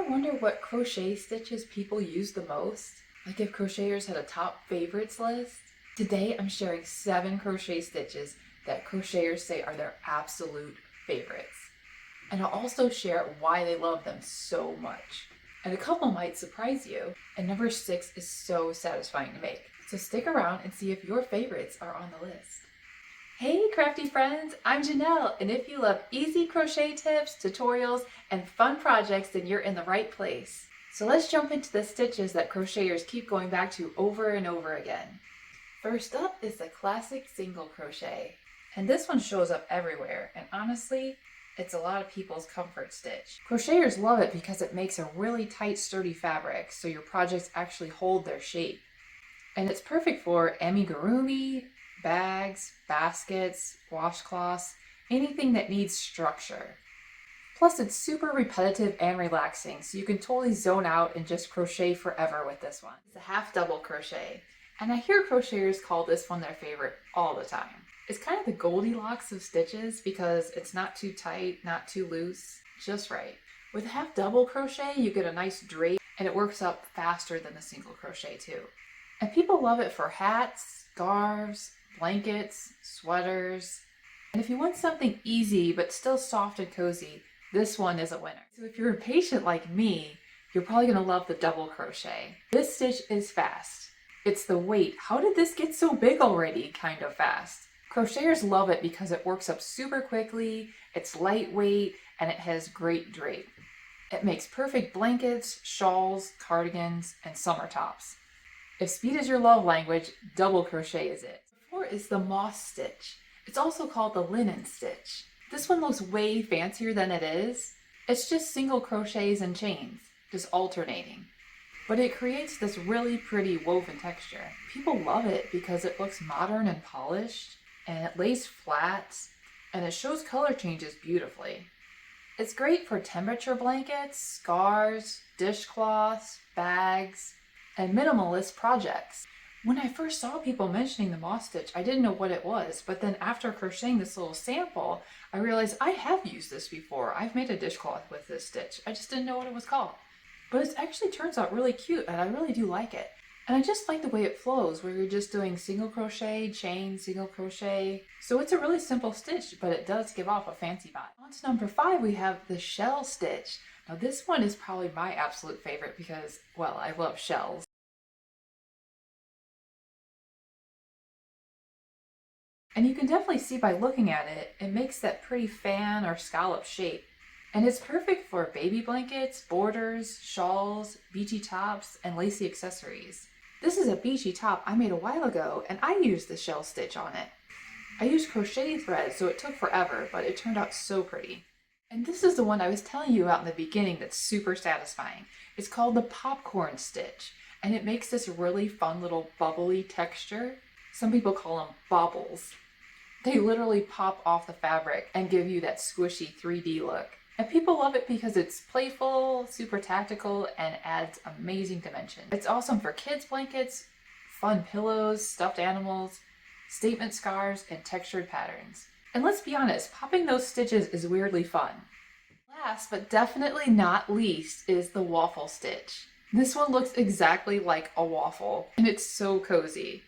wonder what crochet stitches people use the most? Like if crocheters had a top favorites list? Today I'm sharing 7 crochet stitches that crocheters say are their absolute favorites. And I'll also share why they love them so much. And a couple might surprise you. And number 6 is so satisfying to make. So stick around and see if your favorites are on the list. Hey crafty friends, I'm Janelle, and if you love easy crochet tips, tutorials, and fun projects, then you're in the right place. So let's jump into the stitches that crocheters keep going back to over and over again. First up is the classic single crochet. And this one shows up everywhere, and honestly, it's a lot of people's comfort stitch. Crocheters love it because it makes a really tight, sturdy fabric, so your projects actually hold their shape. And it's perfect for amigurumi, bags, baskets, washcloths, anything that needs structure. Plus it's super repetitive and relaxing, so you can totally zone out and just crochet forever with this one. It's a half double crochet, and I hear crocheters call this one their favorite all the time. It's kind of the Goldilocks of stitches because it's not too tight, not too loose, just right. With half double crochet, you get a nice drape and it works up faster than the single crochet too. And people love it for hats, scarves, blankets, sweaters. And if you want something easy but still soft and cozy, this one is a winner. So if you're impatient like me, you're probably going to love the double crochet. This stitch is fast. It's the wait, how did this get so big already kind of fast. Crocheters love it because it works up super quickly, it's lightweight, and it has great drape. It makes perfect blankets, shawls, cardigans, and summer tops. If speed is your love language, double crochet is it. Four is the moss stitch. It's also called the linen stitch. This one looks way fancier than it is. It's just single crochets and chains, just alternating. But it creates this really pretty woven texture. People love it because it looks modern and polished, and it lays flat, and it shows color changes beautifully. It's great for temperature blankets, scarves, dishcloths, bags, and minimalist projects. When I first saw people mentioning the moss stitch, I didn't know what it was, but then after crocheting this little sample, I realized I have used this before. I've made a dishcloth with this stitch. I just didn't know what it was called. But it actually turns out really cute, and I really do like it. And I just like the way it flows, where you're just doing single crochet, chain, single crochet. So it's a really simple stitch, but it does give off a fancy vibe. On to number 5, we have the shell stitch. Now this one is probably my absolute favorite because, well, I love shells. And you can definitely see by looking at it, it makes that pretty fan or scallop shape. And it's perfect for baby blankets, borders, shawls, beachy tops, and lacy accessories. This is a beachy top I made a while ago, and I used the shell stitch on it. I used crochet thread, so it took forever, but it turned out so pretty. And this is the one I was telling you about in the beginning that's super satisfying. It's called the popcorn stitch, and it makes this really fun little bubbly texture. Some people call them bobbles. They literally pop off the fabric and give you that squishy 3D look. And people love it because it's playful, super tactical, and adds amazing dimension. It's awesome for kids' blankets, fun pillows, stuffed animals, statement scarves, and textured patterns. And let's be honest, popping those stitches is weirdly fun. Last but definitely not least is the waffle stitch. This one looks exactly like a waffle, and it's so cozy.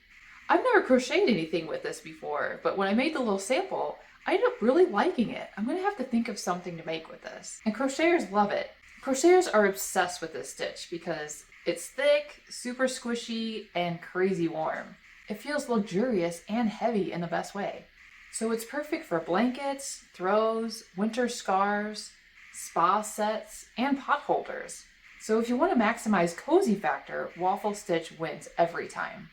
I've never crocheted anything with this before, but when I made the little sample, I ended up really liking it. I'm going to have to think of something to make with this. And crocheters love it. Crocheters are obsessed with this stitch because it's thick, super squishy, and crazy warm. It feels luxurious and heavy in the best way. So it's perfect for blankets, throws, winter scarves, spa sets, and pot holders. So if you want to maximize cozy factor, waffle stitch wins every time.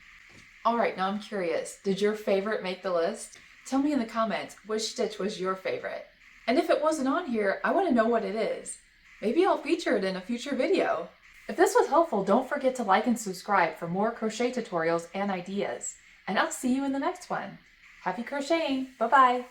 Alright, now I'm curious, did your favorite make the list? Tell me in the comments which stitch was your favorite. And if it wasn't on here, I want to know what it is. Maybe I'll feature it in a future video. If this was helpful, don't forget to like and subscribe for more crochet tutorials and ideas. And I'll see you in the next one. Happy crocheting! Bye-bye!